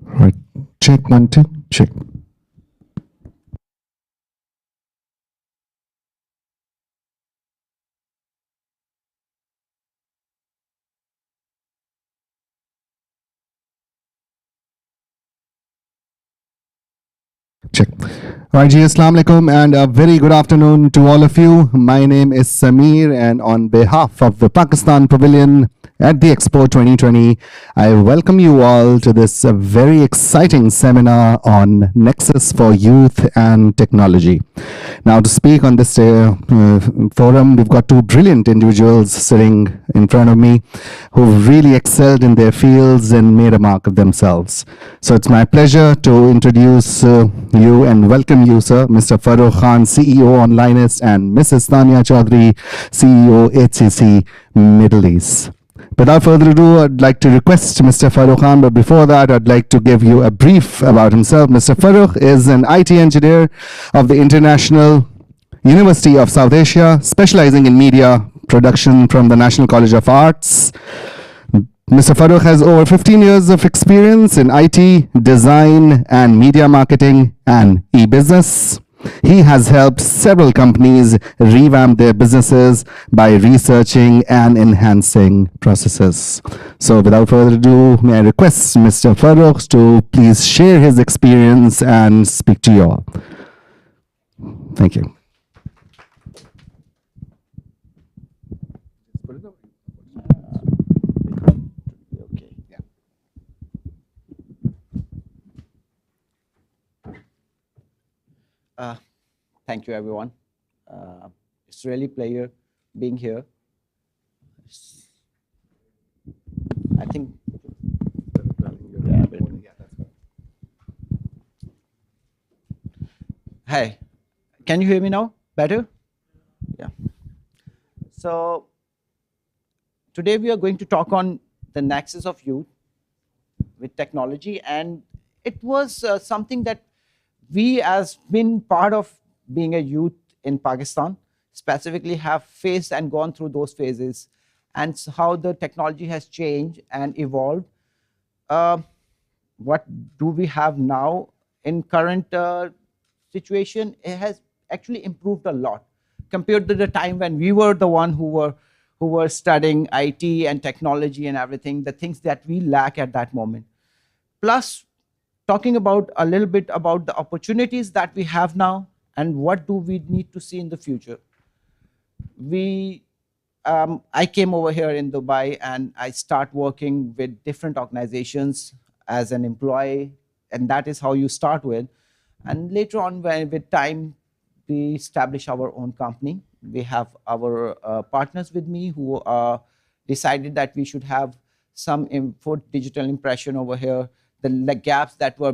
Right. Check 1, 2. Check. Right, ji, Assalamu alaikum and a very good afternoon to all of you. My name is Samir, and on behalf of the Pakistan Pavilion at the Expo 2020, I welcome you all to this very exciting seminar on Nexus for Youth and Technology. Now, to speak on this forum, we've got two brilliant individuals sitting in front of me who really excelled in their fields and made a mark of themselves. So it's my pleasure to introduce you and welcome you, sir, Mr. Farokh Khan, CEO Onlineist, and Mrs. Tanya Chaudhary, CEO HCC Middle East. Without further ado, I'd like to request Mr. Farokh Khan, but before that, I'd like to give you a brief about himself. Mr. Farokh is an IT engineer of the International University of South Asia, specializing in media production from the National College of Arts. Mr. Farokh has over 15 years of experience in IT, design, and media marketing and e-business. He has helped several companies revamp their businesses by researching and enhancing processes. So without further ado, may I request Mr. Farokh to please share his experience and speak to you all. Thank you. Thank you, everyone. It's really a pleasure being here. I think. Hi, can you hear me now? Better? Yeah. So today we are going to talk on the nexus of youth with technology, and it was something that we, as been part of being a youth in Pakistan, specifically have faced and gone through those phases, and how the technology has changed and evolved. What do we have now in current situation? It has actually improved a lot compared to the time when we were the one who were studying IT and technology and everything, the things that we lack at that moment. Plus, talking about a little bit about the opportunities that we have now and what do we need to see in the future. I came over here in Dubai and I start working with different organizations as an employee, and that is how you start with. And later on, with time, we establish our own company. We have our partners with me who decided that we should have some digital impression over here. The gaps that were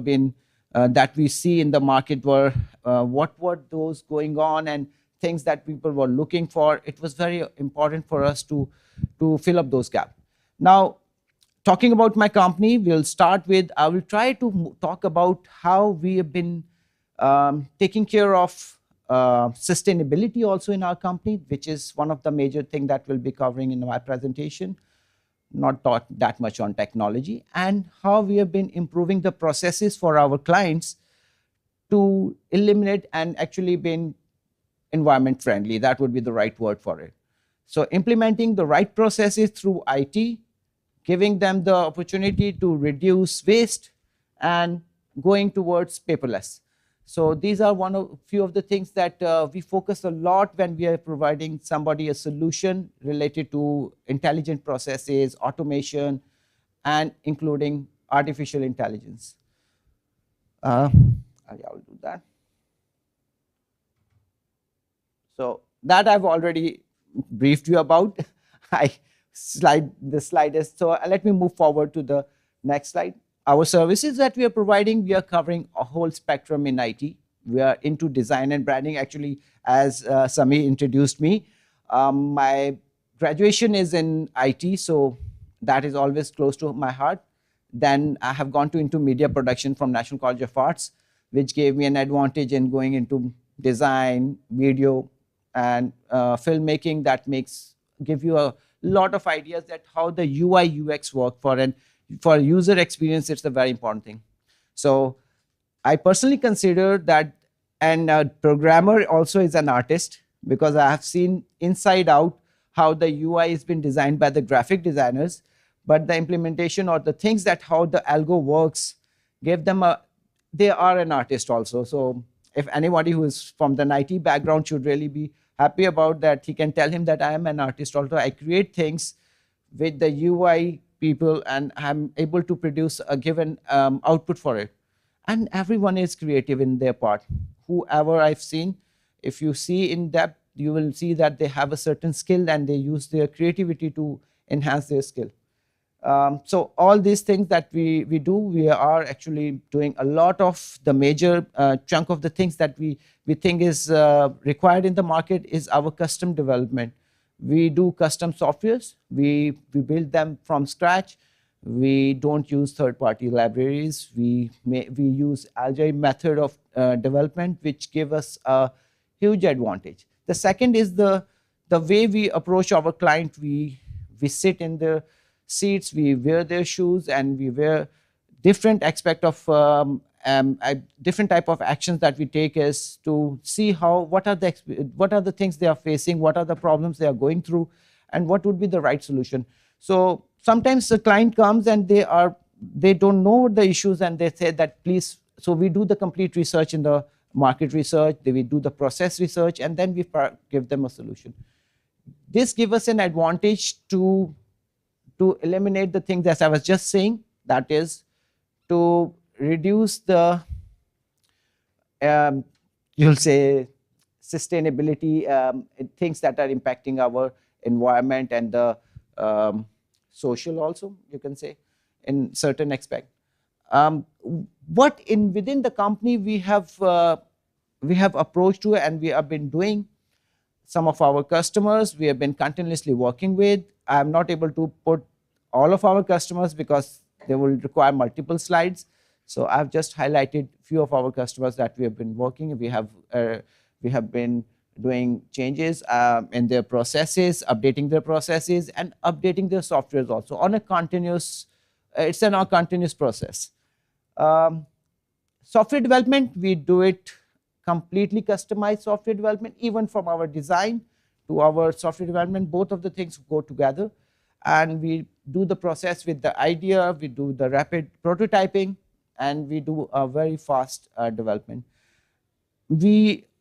that we see in the market were what were those going on and things that people were looking for. It was very important for us to fill up those gaps. Now, talking about my company, we'll start with, I will try to talk about how we have been taking care of sustainability also in our company, which is one of the major things that we'll be covering in my presentation. Not taught that much on technology, and how we have been improving the processes for our clients to eliminate and actually been environment friendly. That would be the right word for it. So implementing the right processes through IT, giving them the opportunity to reduce waste and going towards paperless. So these are few of the things that we focus a lot when we are providing somebody a solution related to intelligent processes, automation, and including artificial intelligence. I will do that. So that I've already briefed you about. The slide is, so let me move forward to the next slide. Our services that we are providing, we are covering a whole spectrum in IT. We are into design and branding. Actually, as Sami introduced me, my graduation is in IT, so that is always close to my heart. Then I have gone into media production from National College of Arts, which gave me an advantage in going into design, video, and filmmaking. That give you a lot of ideas that how the UI UX work for user experience. It's a very important thing. So I personally consider that, and a programmer also is an artist, because I have seen inside out how the UI has been designed by the graphic designers, but the implementation or the things that how the algo works, give them they are an artist also. So if anybody who is from the IT background should really be happy about that, he can tell him that I am an artist also. I create things with the UI people and I'm able to produce a given output for it. And everyone is creative in their part. Whoever I've seen, if you see in depth, you will see that they have a certain skill and they use their creativity to enhance their skill. So all these things that we do, we are actually doing a lot of the major chunk of the things that we think is required in the market is our custom development. We do custom softwares. We build them from scratch. We don't use third-party libraries. We use agile method of development, which give us a huge advantage. The second is the way we approach our client. We sit in the seats, we wear their shoes, and we wear different aspect of different type of actions that we take is to see what are the things they are facing, what are the problems they are going through, and what would be the right solution. So sometimes the client comes and they don't know the issues and they say that please. So we do the complete research in the market research, we do the process research, and then we give them a solution. This gives us an advantage to eliminate the things as I was just saying, that is to reduce the you'll say sustainability things that are impacting our environment and the social also, you can say, in certain aspect. What within the company we have approached to and we have been doing. Some of our customers we have been continuously working with. I am not able to put all of our customers because they will require multiple slides. So I've just highlighted few of our customers that we have been working. We have been doing changes in their processes, updating their processes, and updating their softwares also on a continuous. It's a continuous process. Software development, we do it completely customized software development, even from our design to our software development, both of the things go together. And we do the process with the idea, we do the rapid prototyping, and we do a very fast development.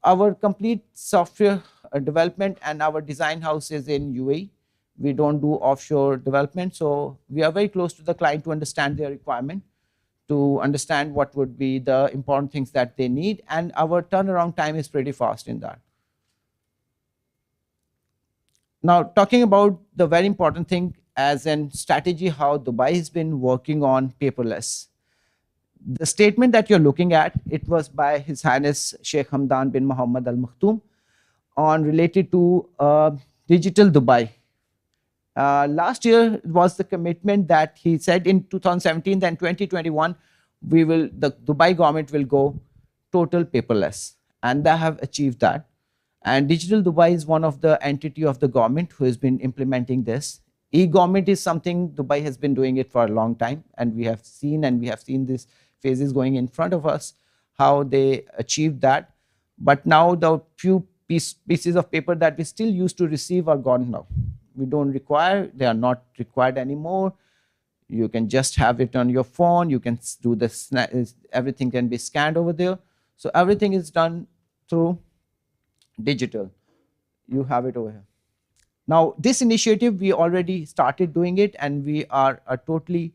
Our complete software development and our design house is in UAE. We don't do offshore development, so we are very close to the client to understand their requirement, to understand what would be the important things that they need, and our turnaround time is pretty fast in that. Now, talking about the very important thing as a strategy, how Dubai has been working on paperless. The statement that you're looking at, it was by His Highness Sheikh Hamdan bin Mohammed Al Maktoum on related to digital Dubai. Last year was the commitment that he said in 2017, then 2021, the Dubai government will go total paperless, and they have achieved that. And Digital Dubai is one of the entity of the government who has been implementing this. E-government is something Dubai has been doing it for a long time, and we have seen these phases going in front of us, how they achieved that. But now the few pieces of paper that we still used to receive are gone now. We don't require, they are not required anymore. You can just have it on your phone. You can do everything can be scanned over there. So everything is done through digital. You have it over here. Now, this initiative, we already started doing it, and we are a totally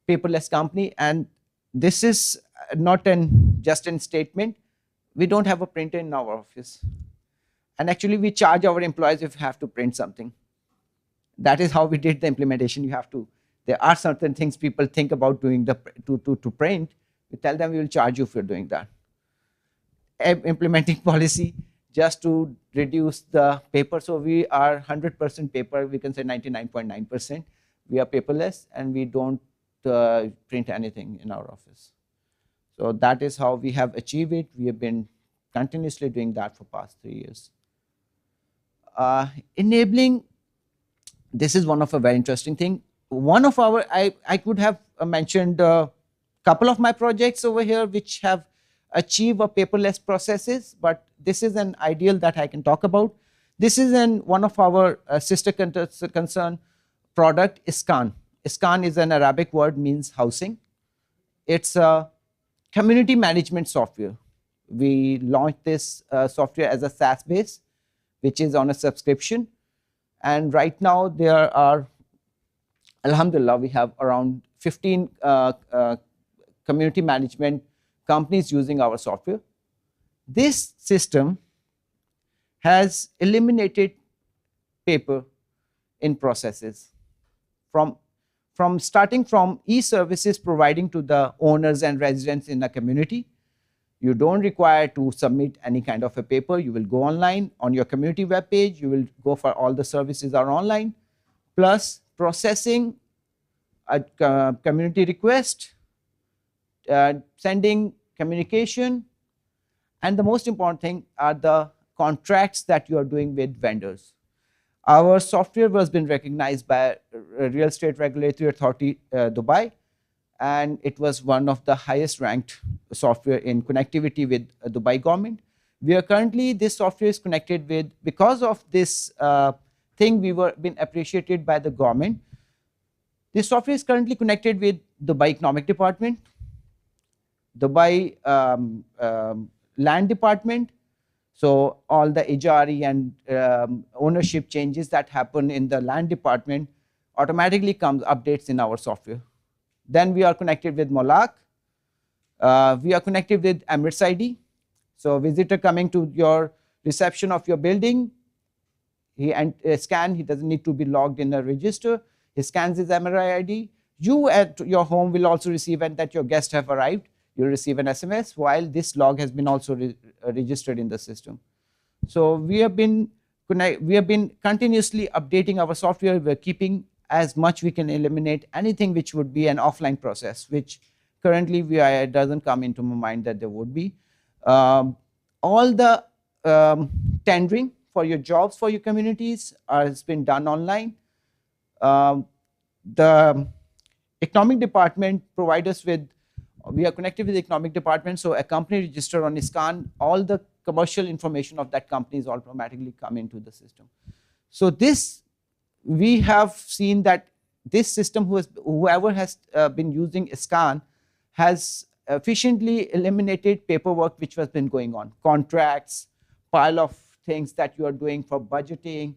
paperless company. And this is not just a statement. We don't have a printer in our office. And actually, we charge our employees if you have to print something. That is how we did the implementation. There are certain things people think about doing to print. We tell them we will charge you for doing that. Implementing policy just to reduce the paper. So we are 100% paper. We can say 99.9%. We are paperless, and we don't print anything in our office. So that is how we have achieved it. We have been continuously doing that for past 3 years. Enabling, this is one of a very interesting thing. One of our, I could have mentioned a couple of my projects over here which have achieved a paperless processes, but this is an ideal that I can talk about. This is one of our sister concern product, Iskan. Iskan is an Arabic word, means housing. It's a community management software. We launched this software as a SaaS base, which is on a subscription. And right now there are, Alhamdulillah, we have around 15 community management companies using our software. This system has eliminated paper in processes from starting from e-services providing to the owners and residents in a community. You don't require to submit any kind of a paper. You will go online on your community web page. You will go for all the services are online, plus processing a community request, sending communication, and the most important thing are the contracts that you are doing with vendors. Our software was been recognized by Real Estate Regulatory Authority Dubai, and it was one of the highest ranked software in connectivity with Dubai government. We are currently, this software is connected with, because of this thing, we were been appreciated by the government. This software is currently connected with Dubai Economic Department, Dubai Land Department. So all the Ijari and ownership changes that happen in the land department automatically comes updates in our software. Then we are connected with Molak. We are connected with Emirates ID. So visitor coming to your reception of your building, he scan, he doesn't need to be logged in a register. He scans his Emirates ID. You at your home will also receive, and that your guests have arrived, you'll receive an SMS, while this log has been also registered in the system. So we have been continuously updating our software. We're keeping as much we can eliminate anything which would be an offline process, which currently doesn't come into my mind that there would be. All the tendering for your jobs for your communities has been done online. The economic department provides us with, we are connected with the economic department, so a company registered on ISKAN, all the commercial information of that company is automatically come into the system. So this, we have seen that this system, whoever has been using ISKAN has efficiently eliminated paperwork which has been going on, contracts, pile of things that you are doing for budgeting.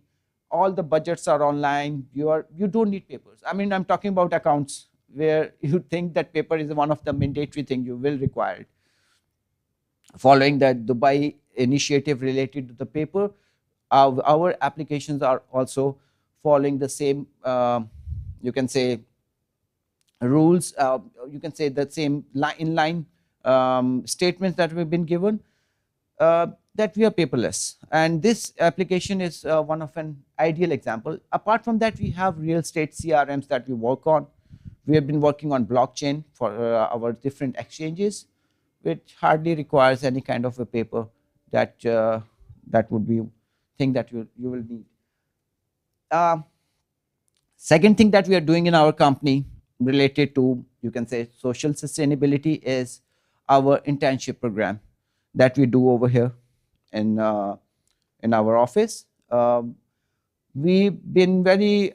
All the budgets are online. You don't need papers. I mean, I'm talking about accounts where you think that paper is one of the mandatory thing you will require it. Following the Dubai initiative related to the paper, our applications are also following the same, you can say, rules, you can say the same inline statements that we've been given, that we are paperless. And this application is one of an ideal example. Apart from that, we have real estate CRMs that we work on. We have been working on blockchain for our different exchanges, which hardly requires any kind of a paper that that would be thing that you will need. Second thing that we are doing in our company related to, you can say, social sustainability is our internship program that we do over here in our office. We've been very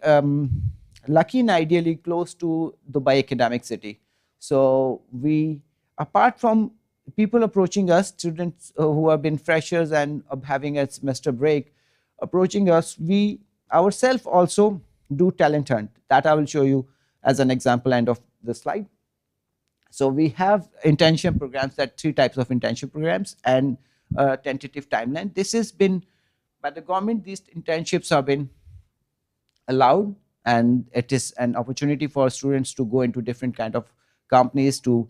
lucky and ideally close to Dubai Academic City. So we, apart from people approaching us, students who have been freshers and having a semester break approaching us, we ourselves also do talent hunt. That I will show you as an example end of the slide. So we have internship programs, that 3 types of internship programs, and tentative timeline. This has been by the government. These internships have been allowed, and it is an opportunity for students to go into different kind of companies to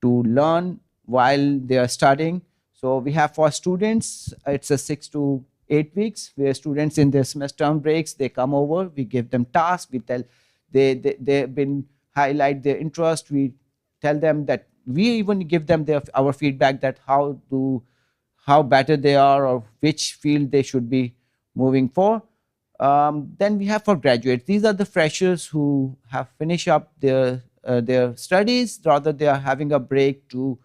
learn while they are studying. So we have for students, it's a 6 to 8 weeks where students in their semester term breaks, they come over, we give them tasks, we tell they've been highlight their interest, we tell them that, we even give them our feedback that how better they are or which field they should be moving for. Then we have for graduates, these are the freshers who have finished up their studies, rather they are having a break to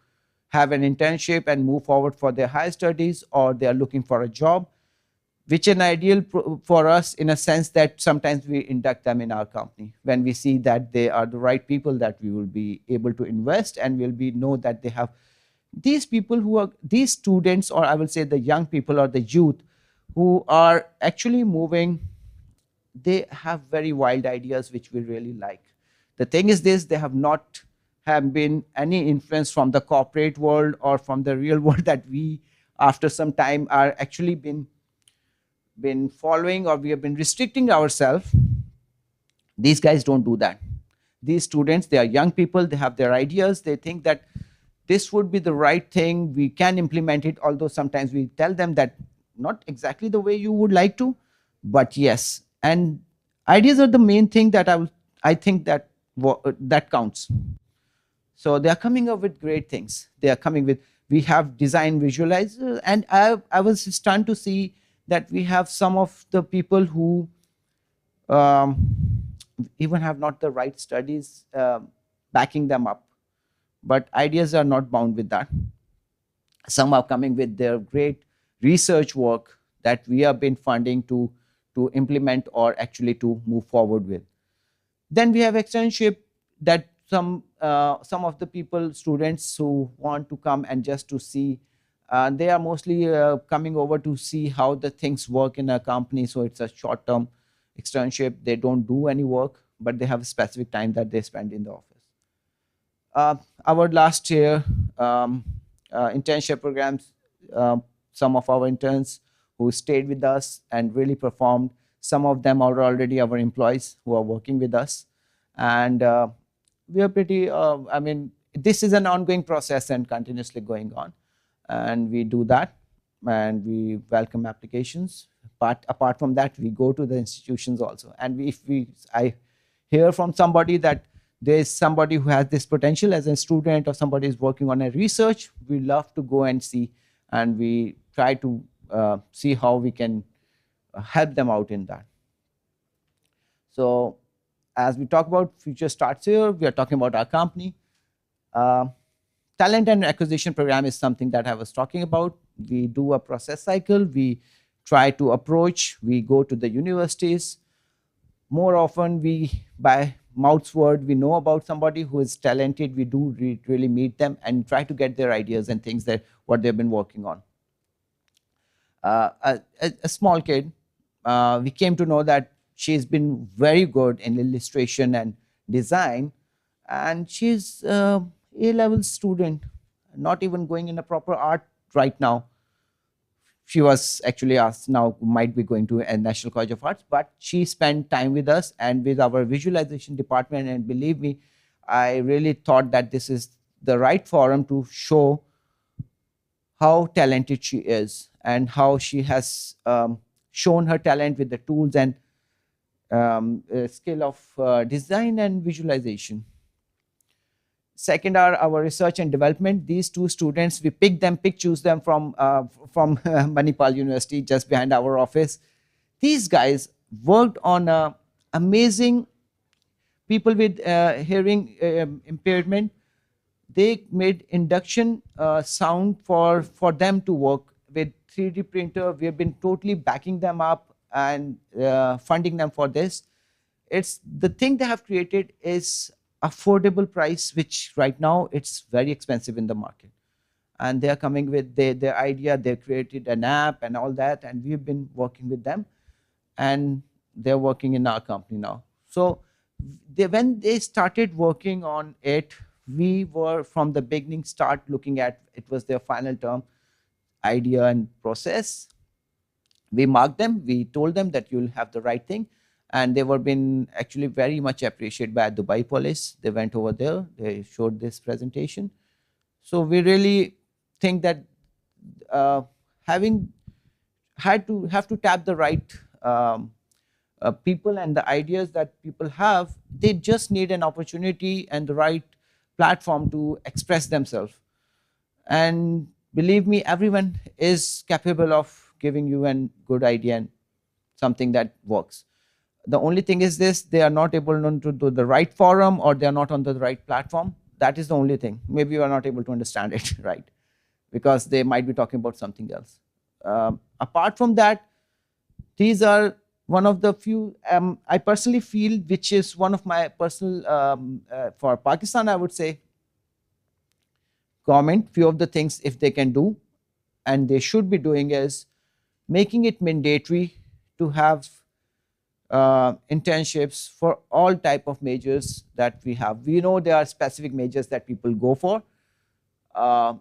have an internship and move forward for their higher studies, or they are looking for a job, which is ideal for us in a sense that sometimes we induct them in our company when we see that they are the right people that we will be able to invest, and we'll know that these people who are these students, or I will say the young people or the youth who are actually moving, they have very wild ideas which we really like. The thing is this, they have not have been any influence from the corporate world or from the real world that we after some time are actually been following, or we have been restricting ourselves. These guys don't do that. These students, they are young people, they have their ideas, they think that this would be the right thing, we can implement it, although sometimes we tell them that not exactly the way you would like to, but yes. And ideas are the main thing that I think that that counts. So they are coming up with great things. They are coming with, we have design visualizer, and I was stunned to see that we have some of the people who even have not the right studies backing them up, but ideas are not bound with that. Some are coming with their great research work that we have been funding to implement or actually to move forward with. Then we have externship, that some of the people, students who want to come and just to see, they are mostly coming over to see how the things work in a company. So it's a short term externship. They don't do any work, but they have a specific time that they spend in the office. Our last year internship programs, some of our interns who stayed with us and really performed, some of them are already our employees who are working with us. And we are pretty, I mean, this is an ongoing process and continuously going on. And we do that, and we welcome applications. But apart from that, we go to the institutions also. And I hear from somebody that there's somebody who has this potential as a student, or somebody is working on a research, we love to go and see, and we try to see how we can help them out in that. So as we talk about Future Starts Here, we are talking about our company. Talent and acquisition program is something that I was talking about. We do a process cycle. We try to approach, we go to the universities. More often, we, by mouth's word, we know about somebody who is talented. We do really meet them and try to get their ideas and things that what they've been working on. A small kid, we came to know that she's been very good in illustration and design, and she's A-level student, not even going in a proper art right now. She was actually asked now, might be going to a National College of Arts, but she spent time with us and with our visualization department. And believe me, I really thought that this is the right forum to show how talented she is and how she has shown her talent with the tools and skill of design and visualization. Second are our research and development. These two students, we choose them from Manipal University, just behind our office. These guys worked on amazing people with hearing impairment. They made induction sound for them to work with 3D printer. We have been totally backing them up and funding them for this. It's the thing they have created is affordable price, which right now it's very expensive in the market. And they are coming with their idea. They created an app and all that, and we've been working with them, and they're working in our company now. So when they started working on it, we were from the beginning start looking at it was their final term idea and process. We marked them. We told them that you'll have the right thing. And they were been actually very much appreciated by Dubai police. They went over there, they showed this presentation. So we really think that having have to tap the right people and the ideas that people have, they just need an opportunity and the right platform to express themselves. And believe me, everyone is capable of giving you a good idea and something that works. The only thing is this, they are not able to do the right forum, or they are not on the right platform. That is the only thing. Maybe you are not able to understand it, right? Because they might be talking about something else. Apart from that, these are one of the few, I personally feel, which is one of my personal, for Pakistan, I would say, government, few of the things if they can do and they should be doing is making it mandatory to have internships for all type of majors that we have. We know there are specific majors that people go for,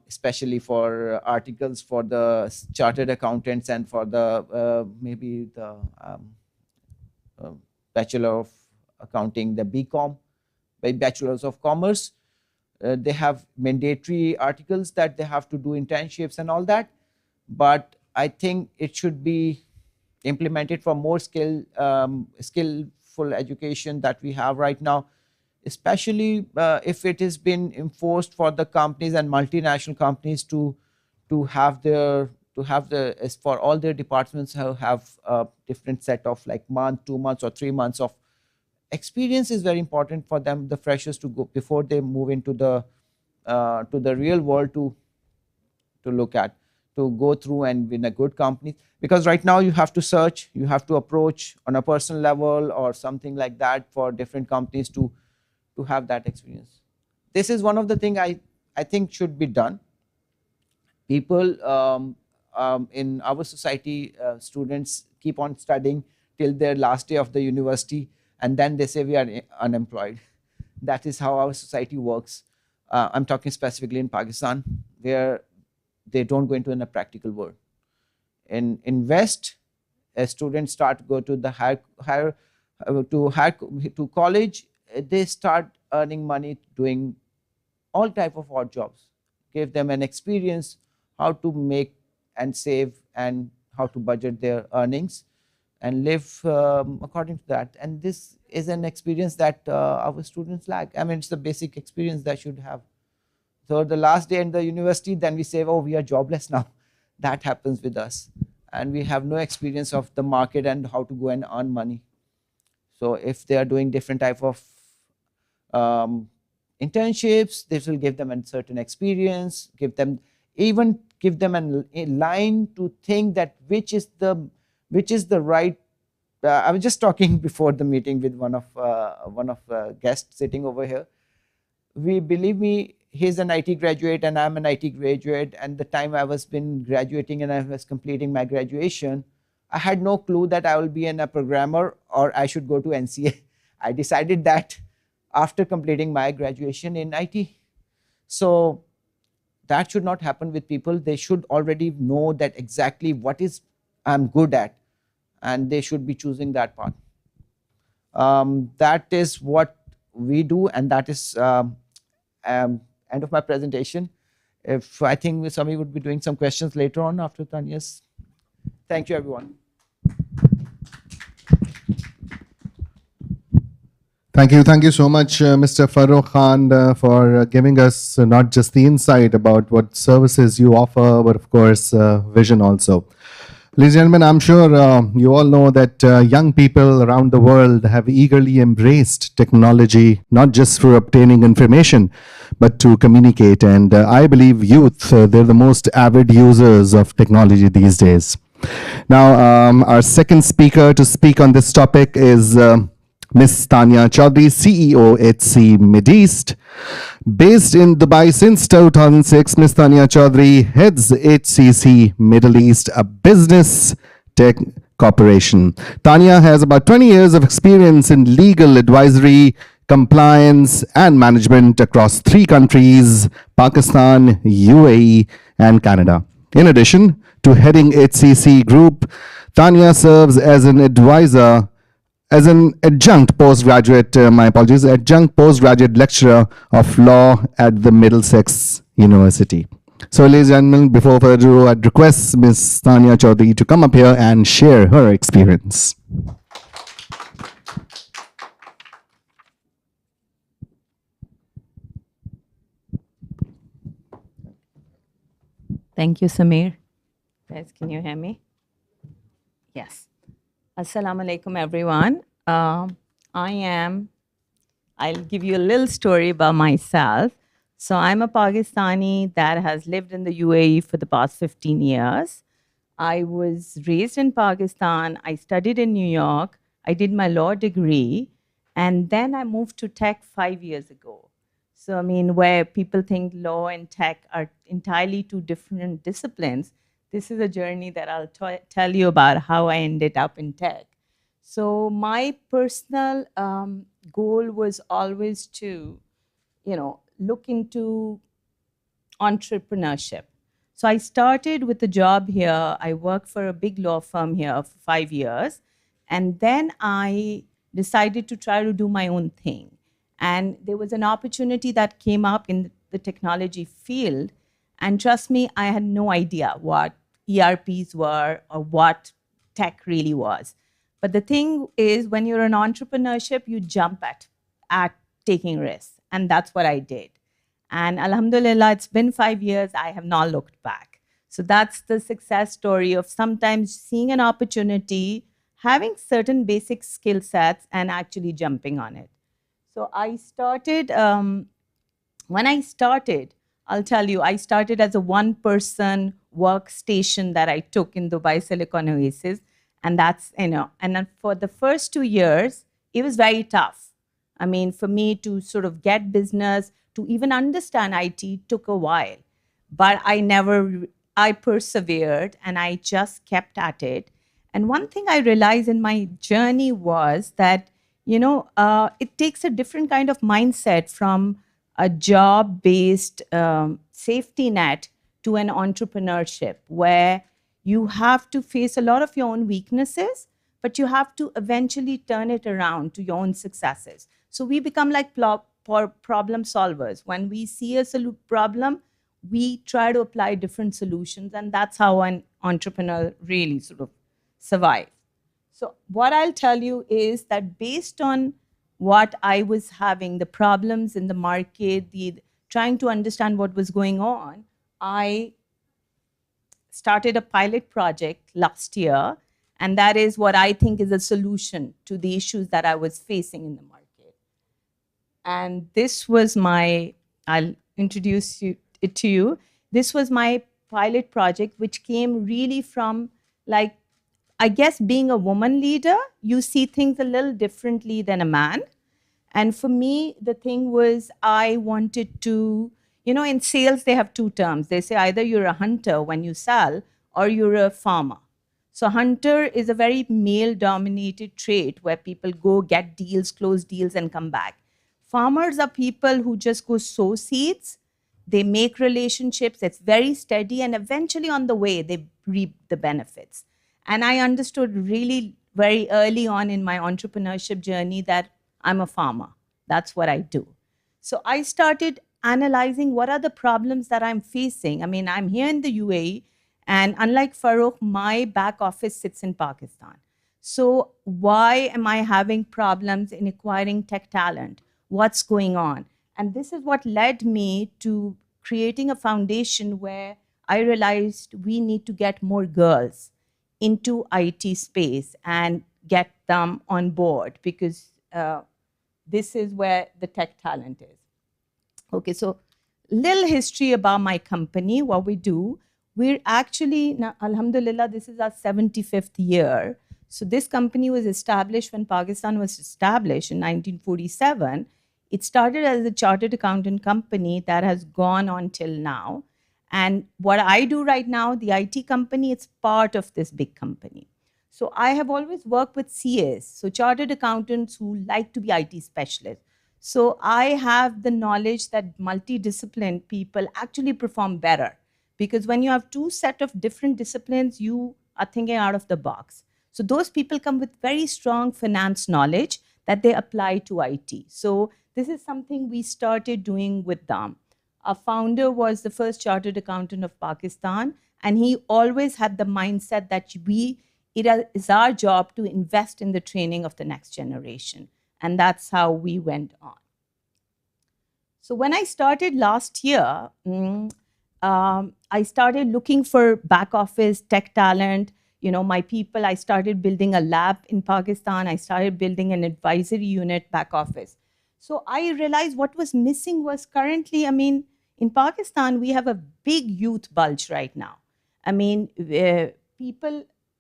especially for articles for the chartered accountants and for the maybe the uh, Bachelor of Accounting, the BCom, by Bachelors of Commerce. They have mandatory articles that they have to do internships and all that. But I think it should be implemented for more skillful education that we have right now, especially if it has been enforced for the companies and multinational companies to have their for all their departments have a different set of like month, 2 months or 3 months of experience is very important for them, the freshers, to go before they move into the to the real world to look at, to go through and win a good company. Because right now you have to search, you have to approach on a personal level or something like that for different companies to have that experience. This is one of the thing I think should be done. People in our society, students keep on studying till their last day of the university, and then they say we are unemployed. That is how our society works. I'm talking specifically in Pakistan, where they don't go into in a practical world. In West, students start to go to the to college. They start earning money doing all type of odd jobs. Give them an experience how to make and save and how to budget their earnings and live according to that. And this is an experience that our students lack. I mean, it's the basic experience they should have. So the last day in the university, then we say, oh, we are jobless now. That happens with us. And we have no experience of the market and how to go and earn money. So if they are doing different type of internships, this will give them a certain experience, give them a line to think that which is the right. I was just talking before the meeting with one of guests sitting over here. Believe me, he's an IT graduate and I'm an IT graduate. And the time I was been graduating and I was completing my graduation, I had no clue that I will be a programmer or I should go to NCA. I decided that after completing my graduation in IT. So that should not happen with people. They should already know that exactly what is I'm good at, and they should be choosing that path. That is what we do, and that is end of my presentation. If I think Sami would be doing some questions later on after Tanya's. Thank you, everyone. Thank you so much, Mr. Farooq Khan, for giving us not just the insight about what services you offer, but of course, vision also. Ladies and gentlemen, I'm sure you all know that young people around the world have eagerly embraced technology, not just for obtaining information, but to communicate. And I believe youth, they're the most avid users of technology these days. Now, our second speaker to speak on this topic is Ms. Tanya Chaudhary, CEO, HC Mideast. Based in Dubai since 2006, Ms. Tanya Chaudhary heads HCC Middle East, a business tech corporation. Tanya has about 20 years of experience in legal advisory, compliance, and management across 3 countries, Pakistan, UAE, and Canada. In addition to heading HCC Group, Tanya serves as an advisor, as an adjunct postgraduate lecturer of law at the Middlesex University. So, ladies and gentlemen, before further ado, I'd request Ms. Tanya Chaudhary to come up here and share her experience. Thank you, Samir. Guys, can you hear me? Yes. Assalamu alaikum, everyone. I'll give you a little story about myself. So I'm a Pakistani that has lived in the UAE for the past 15 years. I was raised in Pakistan. I studied in New York. I did my law degree. And then I moved to tech 5 years ago. So, I mean, where people think law and tech are entirely two different disciplines, this is a journey that I'll tell you about how I ended up in tech. So, my personal goal was always to, look into entrepreneurship. So I started with a job here. I worked for a big law firm here for 5 years. And then I decided to try to do my own thing. And there was an opportunity that came up in the technology field. And trust me, I had no idea what ERPs were or what tech really was. But the thing is, when you're in entrepreneurship, you jump at taking risks. And that's what I did. And Alhamdulillah, it's been 5 years. I have not looked back. So that's the success story of sometimes seeing an opportunity, having certain basic skill sets, and actually jumping on it. So I started, when I started, I'll tell you, I started as a one-person workstation that I took in Dubai Silicon Oasis. And that's, and then for the first 2 years, it was very tough. I mean, for me to sort of get business, to even understand IT took a while. But I persevered and I just kept at it. And one thing I realized in my journey was that, it takes a different kind of mindset from a job based safety net to an entrepreneurship where you have to face a lot of your own weaknesses, but you have to eventually turn it around to your own successes. So we become like problem solvers. When we see a problem, we try to apply different solutions, and that's how an entrepreneur really sort of survives. So what I'll tell you is that based on what I was having, the problems in the market, the trying to understand what was going on, I started a pilot project last year, and that is what I think is a solution to the issues that I was facing in the market. And this was I'll introduce it to you. This was my pilot project, which came really from, like, I guess being a woman leader, you see things a little differently than a man. And for me, the thing was I wanted to, in sales, they have two terms. They say either you're a hunter when you sell or you're a farmer. So hunter is a very male-dominated trait where people go get deals, close deals, and come back. Farmers are people who just go sow seeds. They make relationships. It's very steady. And eventually on the way, they reap the benefits. And I understood really very early on in my entrepreneurship journey that I'm a farmer. That's what I do. So I started analyzing what are the problems that I'm facing. I mean, I'm here in the UAE, and unlike Farouk, my back office sits in Pakistan. So why am I having problems in acquiring tech talent? What's going on? And this is what led me to creating a foundation where I realized we need to get more girls into IT space and get them on board, because this is where the tech talent is. Okay, so little history about my company, what we do. We're actually, now, alhamdulillah, this is our 75th year. So this company was established when Pakistan was established in 1947. It started as a chartered accountant company that has gone on till now. And what I do right now, the IT company, it's part of this big company. So I have always worked with CAs, so chartered accountants who like to be IT specialists. So I have the knowledge that multidisciplined people actually perform better, because when you have two set of different disciplines, you are thinking out of the box. So those people come with very strong finance knowledge that they apply to IT. So this is something we started doing with them. Our founder was the first chartered accountant of Pakistan, and he always had the mindset that it is our job to invest in the training of the next generation. And that's how we went on. So when I started last year, I started looking for back office tech talent. My people, I started building a lab in Pakistan. I started building an advisory unit back office. So I realized what was missing was currently, in Pakistan, we have a big youth bulge right now.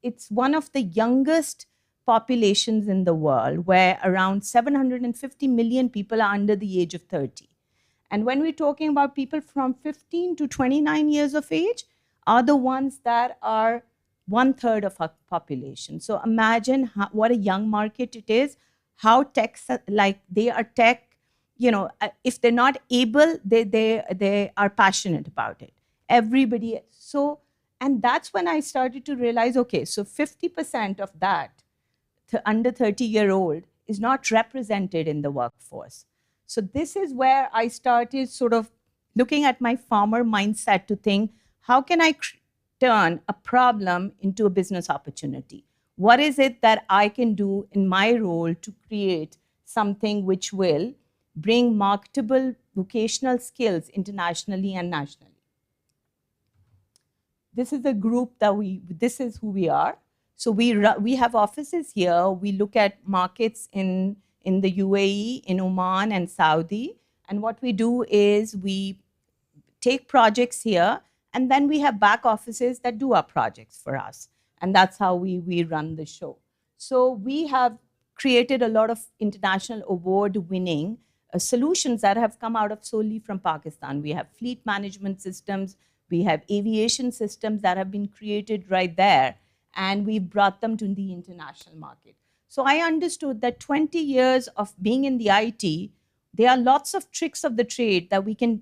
It's one of the youngest populations in the world, where around 750 million people are under the age of 30. And when we're talking about people from 15 to 29 years of age, are the ones that are 1/3 of our population. So imagine what a young market it is, how tech, like they are tech, if they're not able, they are passionate about it. Everybody. So, and that's when I started to realize, okay, so 50% of that under 30-year-old is not represented in the workforce. So this is where I started sort of looking at my farmer mindset to think, how can I turn a problem into a business opportunity? What is it that I can do in my role to create something which will bring marketable vocational skills internationally and nationally? This is the group this is who we are. So we have offices here. We look at markets in the UAE, in Oman and Saudi. And what we do is we take projects here, and then we have back offices that do our projects for us. And that's how we run the show. So we have created a lot of international award-winning solutions that have come out of solely from Pakistan. We have fleet management systems. We have aviation systems that have been created right there, and we've brought them to the international market. So I understood that 20 years of being in the IT, there are lots of tricks of the trade that we can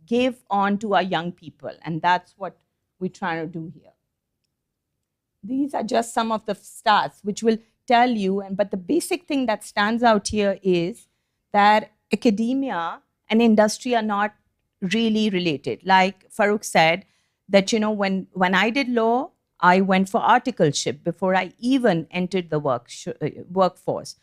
give on to our young people, and that's what we're trying to do here. These are just some of the stats which will tell you, but the basic thing that stands out here is that academia and industry are not really related. Like Farooq said, that when I did law, I went for articleship before I even entered the workforce.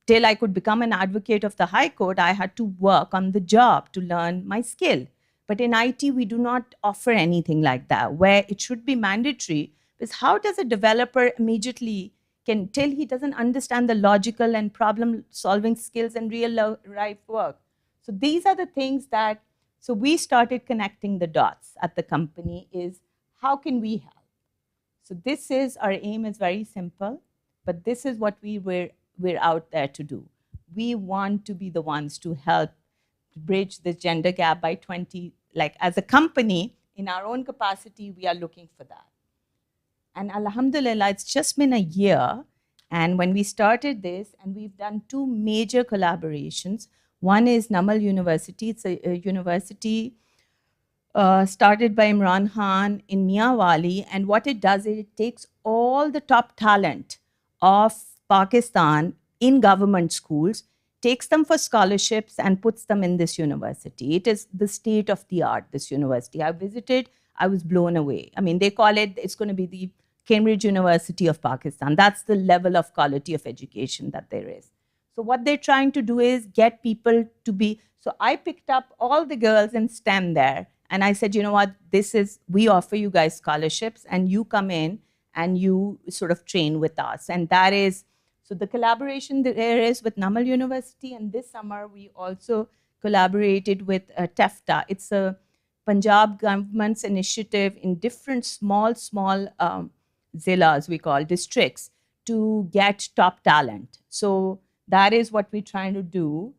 Till I could become an advocate of the High Court, I had to work on the job to learn my skill. But in IT, we do not offer anything like that, where it should be mandatory. Because how does a developer immediately till he doesn't understand the logical and problem-solving skills and real-life work? So these are the things that, so we started connecting the dots at the company is, how can we help? So this is, our aim is very simple, but this is what we're out there to do. We want to be the ones to help bridge this gender gap by 20, like as a company, in our own capacity, we are looking for that. And alhamdulillah, it's just been a year. And when we started this, and we've done 2 major collaborations. One is Namal University. It's a university started by Imran Khan in Mianwali. And what it does is it takes all the top talent of Pakistan in government schools, takes them for scholarships and puts them in this university. It is the state of the art, this university. I visited, I was blown away. I mean, they call it, it's going to be the Cambridge University of Pakistan. That's the level of quality of education that there is. So what they're trying to do is get people to be, so I picked up all the girls in STEM there, and I said, you know what, we offer you guys scholarships, and you come in and you sort of train with us. And that is, so the collaboration there is with Namal University, and this summer we also collaborated with TEFTA. It's a Punjab government's initiative in different small zillas, we call districts, to get top talent. So that is what we're trying to do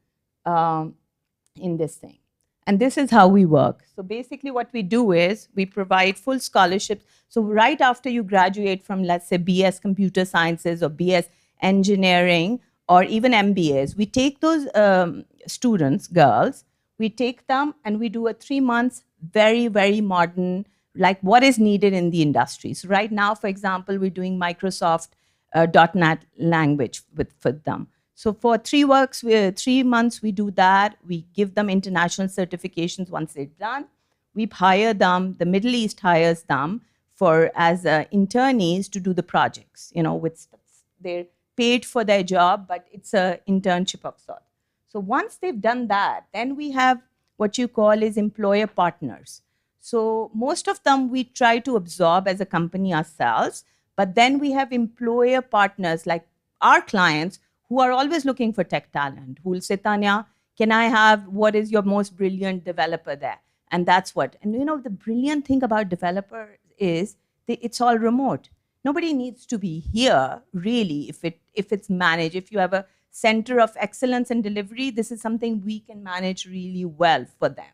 in this thing. And this is how we work. So basically what we do is we provide full scholarships. So right after you graduate from, let's say, BS Computer Sciences or BS Engineering or even MBAs, we take those students, girls, we take them and we do a 3 months, very, very modern, like what is needed in the industry. So right now, for example, we're doing Microsoft .NET language for them. So for 3 months, we do that. We give them international certifications once they're done. We hire them, the Middle East hires them as internees to do the projects. They're paid for their job, but it's an internship of sorts. So once they've done that, then we have what you call is employer partners. So most of them we try to absorb as a company ourselves, but then we have employer partners like our clients who are always looking for tech talent, who will say, Tanya, what is your most brilliant developer there? And that's what, and the brilliant thing about developer is it's all remote. Nobody needs to be here, really, if it's managed. If you have a center of excellence and delivery, this is something we can manage really well for them.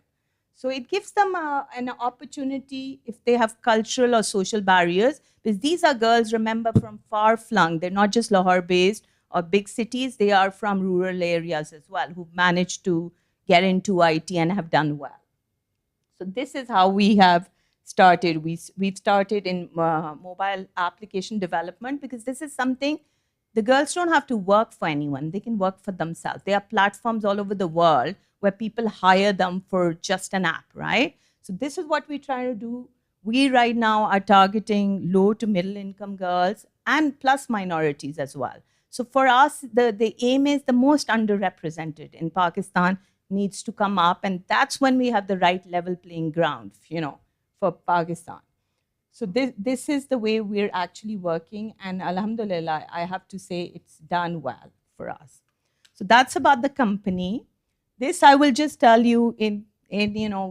So it gives them an opportunity if they have cultural or social barriers, because these are girls, remember, from far flung. They're not just Lahore based or big cities, they are from rural areas as well, who've managed to get into IT and have done well. So this is how we have started. We've started in mobile application development, because this is something the girls don't have to work for anyone. They can work for themselves. There are platforms all over the world where people hire them for just an app, right? So this is what we try to do. We right now are targeting low to middle income girls and plus minorities as well. So for us, the aim is the most underrepresented in Pakistan needs to come up, and that's when we have the right level playing ground, for Pakistan. So this is the way we're actually working, and alhamdulillah, I have to say it's done well for us. So that's about the company. This I will just tell you in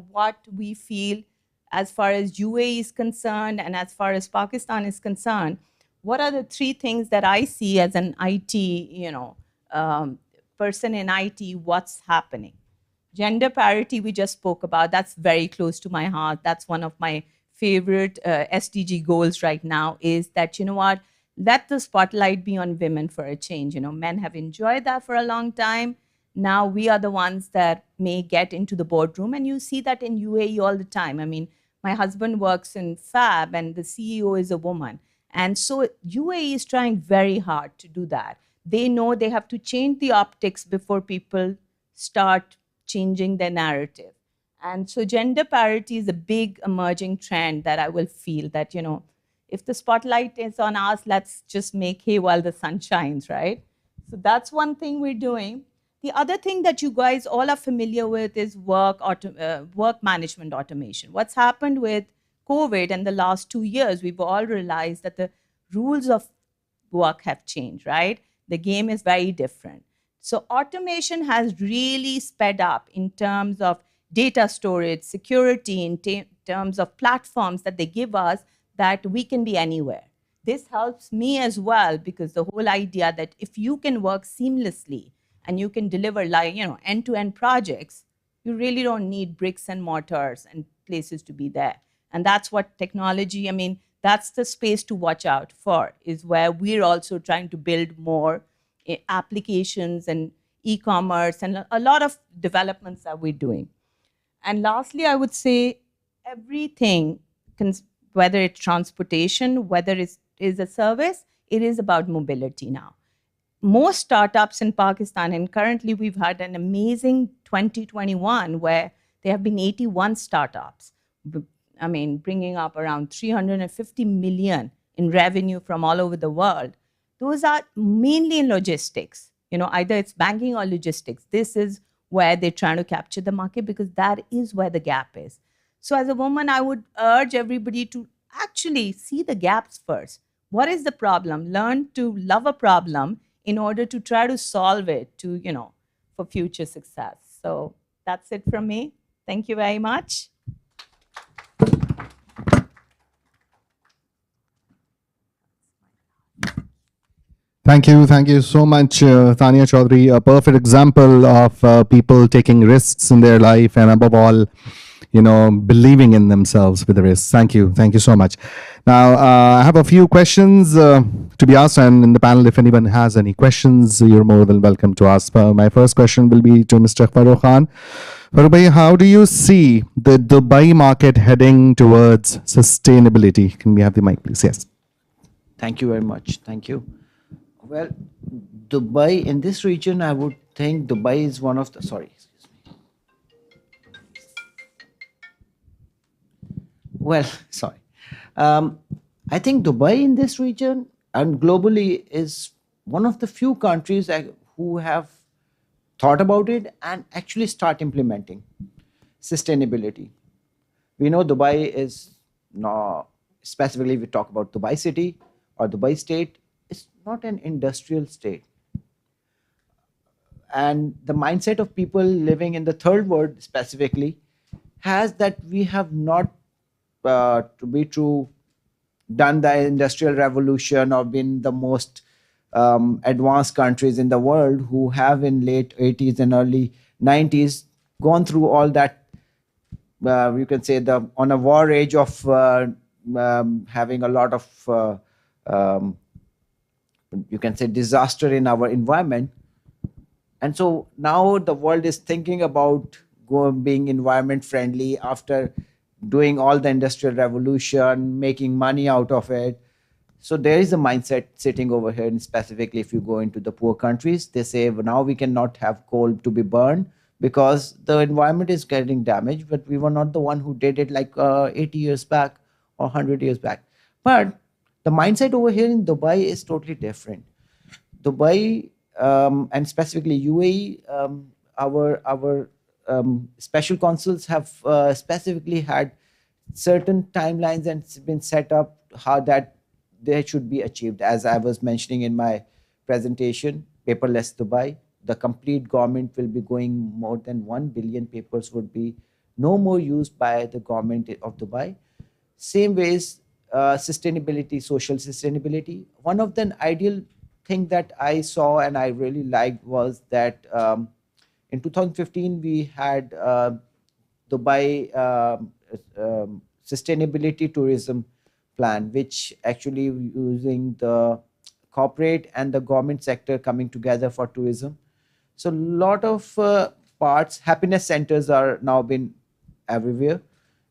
what we feel as far as UAE is concerned and as far as Pakistan is concerned. What are the three things that I see as an IT, person in IT, what's happening? Gender parity, we just spoke about. That's very close to my heart. That's one of my favorite SDG goals right now, is that, let the spotlight be on women for a change. Men have enjoyed that for a long time. Now we are the ones that may get into the boardroom, and you see that in UAE all the time. I mean, my husband works in Fab, and the CEO is a woman. And so UAE is trying very hard to do that. They know they have to change the optics before people start changing their narrative. And so gender parity is a big emerging trend that I will feel that, if the spotlight is on us, let's just make hay while the sun shines, right? So that's one thing we're doing. The other thing that you guys all are familiar with is work management automation. What's happened with COVID and the last 2 years, we've all realized that the rules of work have changed, right? The game is very different. So automation has really sped up in terms of data storage, security, in terms of platforms that they give us that we can be anywhere. This helps me as well, because the whole idea that if you can work seamlessly and you can deliver end-to-end projects, you really don't need bricks and mortars and places to be there. And that's what technology, that's the space to watch out for, is where we're also trying to build more applications and e-commerce and a lot of developments that we're doing. And lastly, I would say everything, whether it's transportation, whether it is a service, it is about mobility now. Most startups in Pakistan, and currently we've had an amazing 2021 where there have been 81 startups, bringing up around 350 million in revenue from all over the world. Those are mainly in logistics. Either it's banking or logistics. This is where they're trying to capture the market, because that is where the gap is. So as a woman, I would urge everybody to actually see the gaps first. What is the problem? Learn to love a problem in order to try to solve it for future success. So that's it from me. Thank you very much. Thank you so much, Tania Chaudhary. A perfect example of people taking risks in their life, and above all, believing in themselves with the risks. Thank you so much. Now, I have a few questions to be asked, and in the panel, if anyone has any questions, you're more than welcome to ask. My first question will be to Mr. Farooq Khan. Farooq bhai, how do you see the Dubai market heading towards sustainability? Can we have the mic, please? Yes. Thank you very much. Thank you. Well, Dubai, in this region, I would think Dubai is one of the, sorry, excuse me. Well, sorry. I think Dubai in this region and globally is one of the few countries who have thought about it and actually start implementing sustainability. We know Dubai is, specifically we talk about Dubai city or Dubai state, it's not an industrial state. And the mindset of people living in the third world specifically has that we have not, to be true, done the industrial revolution or been the most advanced countries in the world who have in late 80s and early 90s gone through all that, you can say, the on a war age of having a lot of um, you can say disaster in our environment. And so now the world is thinking about being environment friendly after doing all the industrial revolution, making money out of it. So there is a mindset sitting over here, and specifically if you go into the poor countries, they say, "Well, now we cannot have coal to be burned because the environment is getting damaged, but we were not the one who did it like 80 years back or 100 years back." But the mindset over here in Dubai is totally different. Dubai, and specifically UAE, our special consuls have specifically had certain timelines and it's been set up how that they should be achieved. As I was mentioning in my presentation, paperless Dubai, the complete government will be going more than 1 billion papers would be no more used by the government of Dubai. Same ways, sustainability, social sustainability. One of the ideal thing that I saw and I really liked was that in 2015 we had Dubai sustainability tourism plan, which actually using the corporate and the government sector coming together for tourism. So a lot of parts, happiness centers are now been everywhere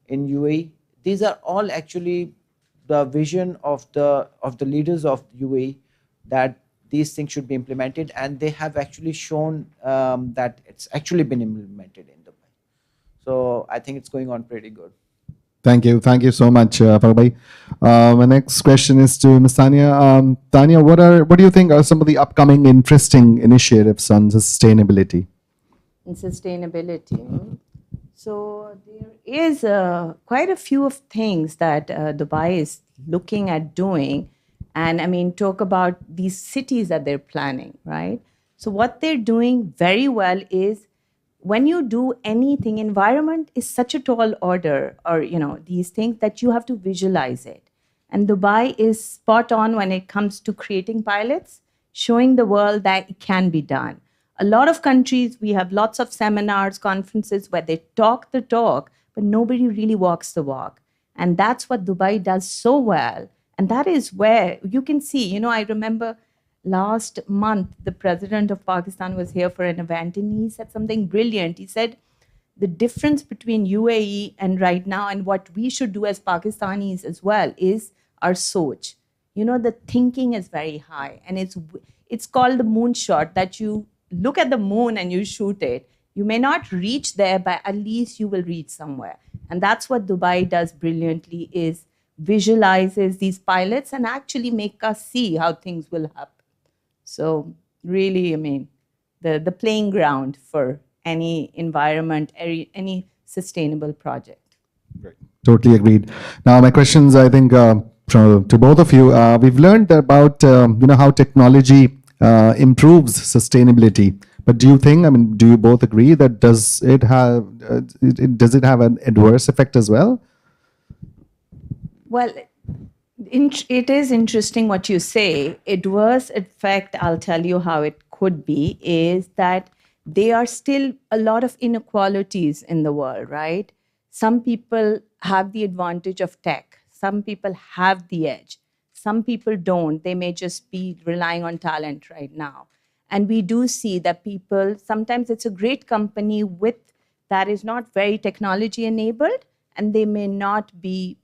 in UAE. These are all actually the vision of the leaders of UAE, that these things should be implemented, and they have actually shown that it's actually been implemented in Dubai. So I think it's going on pretty good. Thank you so much, Farooq bhai. My next question is to Ms. Tanya. Tanya, what do you think are some of the upcoming interesting initiatives on sustainability? In sustainability. So there is quite a few of things that Dubai is looking at doing. And I mean, talk about these cities that they're planning, right? So what they're doing very well is when you do anything, environment is such a tall order, or, you know, these things that you have to visualize it. And Dubai is spot on when it comes to creating pilots, showing the world that it can be done. A lot of countries, we have lots of seminars, conferences where they talk the talk, but nobody really walks the walk. And that's what Dubai does so well. And that is where you can see, you know, I remember last month, the president of Pakistan was here for an event and he said something brilliant. He said, the difference between UAE and right now and what we should do as Pakistanis as well is our soch. You know, the thinking is very high, and it's called the moonshot, that you look at the moon and you shoot it. You may not reach there, but at least you will reach somewhere. And that's what Dubai does brilliantly, is visualizes these pilots and actually make us see how things will happen. So really, I mean, the playing ground for any environment, any sustainable project. Totally agreed. Now, my questions, I think, to both of you, we've learned about how technology improves sustainability. But do you think, I mean, do you both agree that does it have an adverse effect as well? Well, it is interesting what you say. Adverse effect, I'll tell you how it could be, is that there are still a lot of inequalities in the world, right? Some people have the advantage of tech. Some people have the edge. Some people don't. They may just be relying on talent right now. And we do see that people, sometimes it's a great company that is not very technology enabled, and they may not be,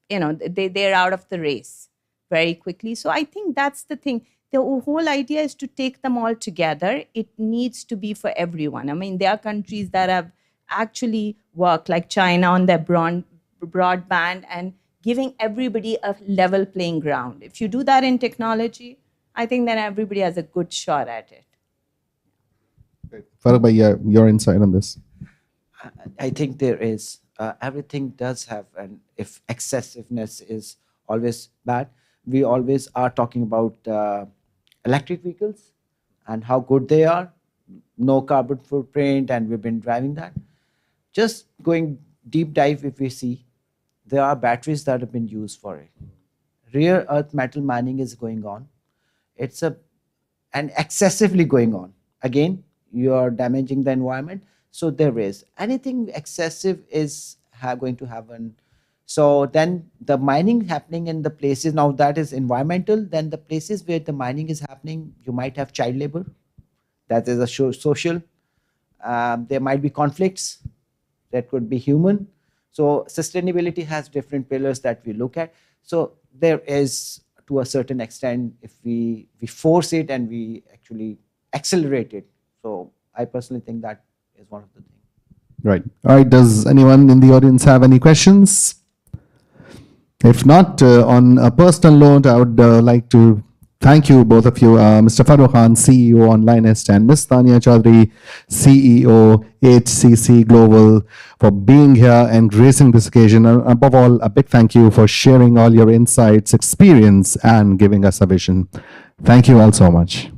they're out of the race very quickly. So I think that's the thing. The whole idea is to take them all together. It needs to be for everyone. I mean, there are countries that have actually worked, like China, on their broadband and giving everybody a level playing ground. If you do that in technology, I think then everybody has a good shot at it. Farooq bhai, your insight on this? I think there is. Everything does have, and if excessiveness is always bad, we always are talking about electric vehicles and how good they are, no carbon footprint, and we've been driving that. Just going deep dive, if we see, there are batteries that have been used for it. Rare earth metal mining is going on. It's a and excessively going on, again, you are damaging the environment. So there is anything excessive is going to happen. So then the mining happening in the places, now that is environmental, then the places where the mining is happening, you might have child labor. That is a social. There might be conflicts that could be human. So sustainability has different pillars that we look at. So there is, to a certain extent, if we force it and we actually accelerate it. So I personally think that is one of the things. Right. All right. Does anyone in the audience have any questions? If not, on a personal note, I would like to thank you, both of you, Mr. Farooq Khan, CEO on Linest, and Ms. Tania Chaudhary, CEO, HCC Global, for being here and gracing this occasion. And above all, a big thank you for sharing all your insights, experience, and giving us a vision. Thank you all so much.